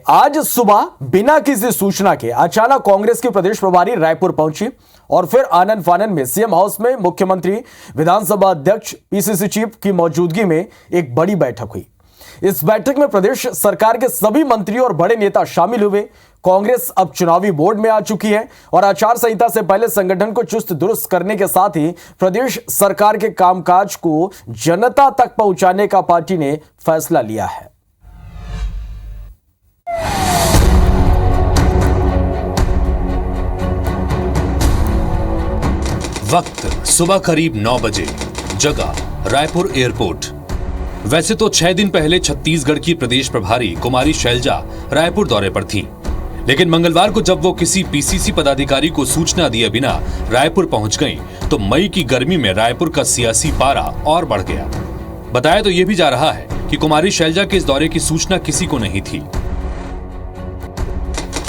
आज सुबह बिना किसी सूचना के अचानक कांग्रेस की प्रदेश प्रभारी रायपुर पहुंची और फिर आनन फानन में सीएम हाउस में मुख्यमंत्री, विधानसभा अध्यक्ष, पीसीसी चीफ की मौजूदगी में एक बड़ी बैठक हुई। इस बैठक में प्रदेश सरकार के सभी मंत्री और बड़े नेता शामिल हुए। कांग्रेस अब चुनावी मोड में आ चुकी है और आचार संहिता से पहले संगठन को चुस्त दुरुस्त करने के साथ ही प्रदेश सरकार के कामकाज को जनता तक पहुंचाने का पार्टी ने फैसला लिया है। वक्त सुबह करीब 9 बजे। जगह रायपुर एयरपोर्ट। वैसे तो 6 दिन पहले छत्तीसगढ़ की प्रदेश प्रभारी कुमारी शैलजा रायपुर दौरे पर थीं, लेकिन मंगलवार को जब वो किसी पीसीसी पदाधिकारी को सूचना दिए बिना रायपुर पहुंच गईं, तो मई की गर्मी में रायपुर का सियासी पारा और बढ़ गया। बताया तो ये भी जा रहा है कि कुमारी शैलजा के इस दौरे की सूचना किसी को नहीं थी।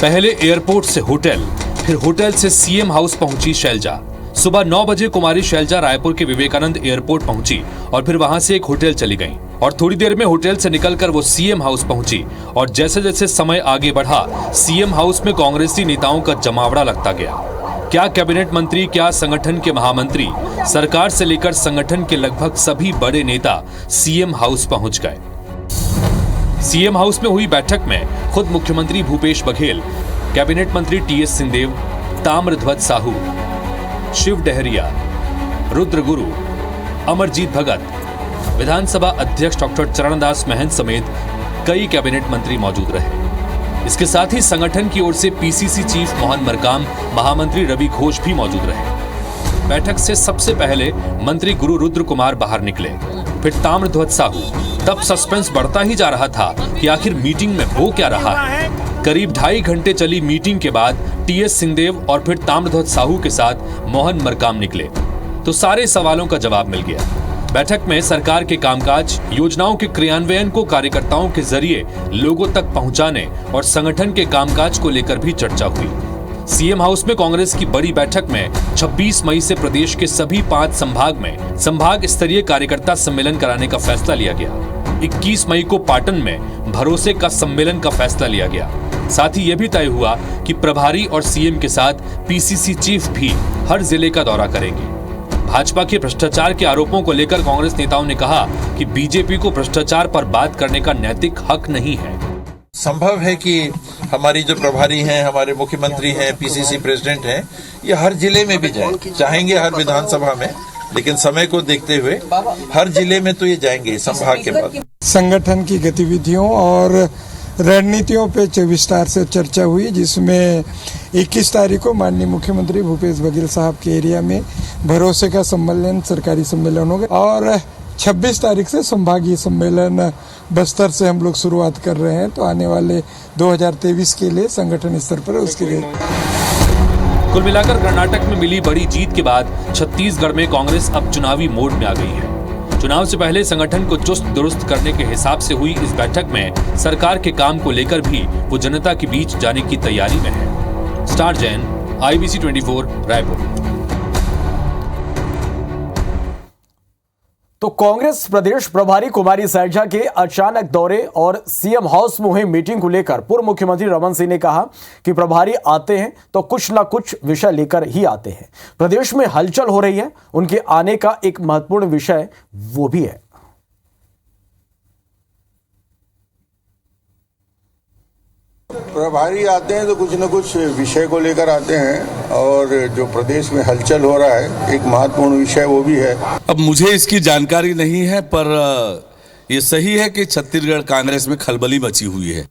पहले एयरपोर्ट से होटल, फिर होटल से सीएम हाउस पहुंची शैलजा। सुबह 9 बजे कुमारी शैलजा रायपुर के विवेकानंद एयरपोर्ट पहुंची और फिर वहां से एक होटल चली गईं और थोड़ी देर में होटल से निकलकर वो सीएम हाउस पहुंची। और जैसे जैसे समय आगे बढ़ा, सीएम हाउस में कांग्रेसी नेताओं का जमावड़ा लगता गया। क्या कैबिनेट मंत्री, क्या संगठन के महामंत्री, सरकार से लेकर संगठन के लगभग सभी बड़े नेता सीएम हाउस पहुंच गए। सीएम हाउस में हुई बैठक में खुद मुख्यमंत्री भूपेश बघेल, कैबिनेट मंत्री टीएस सिंहदेव, ताम्रध्वज साहू, शिव डहरिया, रुद्र गुरु, अमरजीत भगत, विधानसभा अध्यक्ष डॉक्टर चरणदास महंत समेत कई कैबिनेट मंत्री मौजूद रहे। इसके साथ ही संगठन की ओर से पीसीसी चीफ मोहन मरकाम, महामंत्री रवि घोष भी मौजूद रहे। बैठक से सबसे पहले मंत्री गुरु रुद्र कुमार बाहर निकले, फिर ताम्रध्वज साहू। तब सस्पेंस बढ़ता ही जा रहा था कि आखिर मीटिंग में हो क्या रहा है। करीब 2.5 घंटे चली मीटिंग के बाद टीएस सिंहदेव और फिर ताम्रध्वज साहू के साथ मोहन मरकाम निकले तो सारे सवालों का जवाब मिल गया। बैठक में सरकार के कामकाज, योजनाओं के क्रियान्वयन को कार्यकर्ताओं के जरिए लोगों तक पहुंचाने और संगठन के कामकाज को लेकर भी चर्चा हुई। सीएम हाउस में कांग्रेस की बड़ी बैठक में 26 मई से प्रदेश के सभी 5 संभाग में संभाग स्तरीय कार्यकर्ता सम्मेलन कराने का फैसला लिया गया। 21 मई को पाटन में भरोसे का सम्मेलन का फैसला लिया गया। साथ ही यह भी तय हुआ कि प्रभारी और सीएम के साथ पीसीसी चीफ भी हर जिले का दौरा करेंगे। भाजपा के भ्रष्टाचार के आरोपों को लेकर कांग्रेस नेताओं ने कहा कि बीजेपी को भ्रष्टाचार पर बात करने का नैतिक हक नहीं है। संभव है कि हमारी जो प्रभारी हैं, हमारे मुख्यमंत्री हैं, पीसीसी प्रेसिडेंट हैं, ये हर जिले में भी जाएं, चाहेंगे हर विधानसभा में, लेकिन समय को देखते हुए हर जिले में तो ये जाएंगे संभाग के बाद। संगठन की गतिविधियों और रणनीतियों पे 24 तारीख से चर्चा हुई, जिसमें 21 तारीख को माननीय मुख्यमंत्री भूपेश बघेल साहब के एरिया में भरोसे का सम्मेलन, सरकारी सम्मेलन होगा और 26 तारीख से संभागीय सम्मेलन बस्तर से हम लोग शुरुआत कर रहे हैं। तो आने वाले 2023 के लिए संगठन स्तर पर उसके लिए कुल मिलाकर कर्नाटक में मिली बड़ी जीत के बाद छत्तीसगढ़ में कांग्रेस अब चुनावी मोड में आ गई है। चुनाव से पहले संगठन को चुस्त दुरुस्त करने के हिसाब से हुई इस बैठक में सरकार के काम को लेकर भी वो जनता के बीच जाने की तैयारी में है। Star Jain, IBC 24, Raipur. तो कांग्रेस प्रदेश प्रभारी कुमारी शैलजा के अचानक दौरे और सीएम हाउस में हुई मीटिंग को लेकर पूर्व मुख्यमंत्री रमन सिंह ने कहा कि प्रभारी आते हैं तो कुछ ना कुछ विषय लेकर ही आते हैं। प्रदेश में हलचल हो रही है, उनके आने का एक महत्वपूर्ण विषय वो भी है। प्रभारी आते हैं तो कुछ न कुछ विषय को लेकर आते हैं और जो प्रदेश में हलचल हो रहा है एक महत्वपूर्ण विषय वो भी है। अब मुझे इसकी जानकारी नहीं है, पर ये सही है कि छत्तीसगढ़ कांग्रेस में खलबली मची हुई है।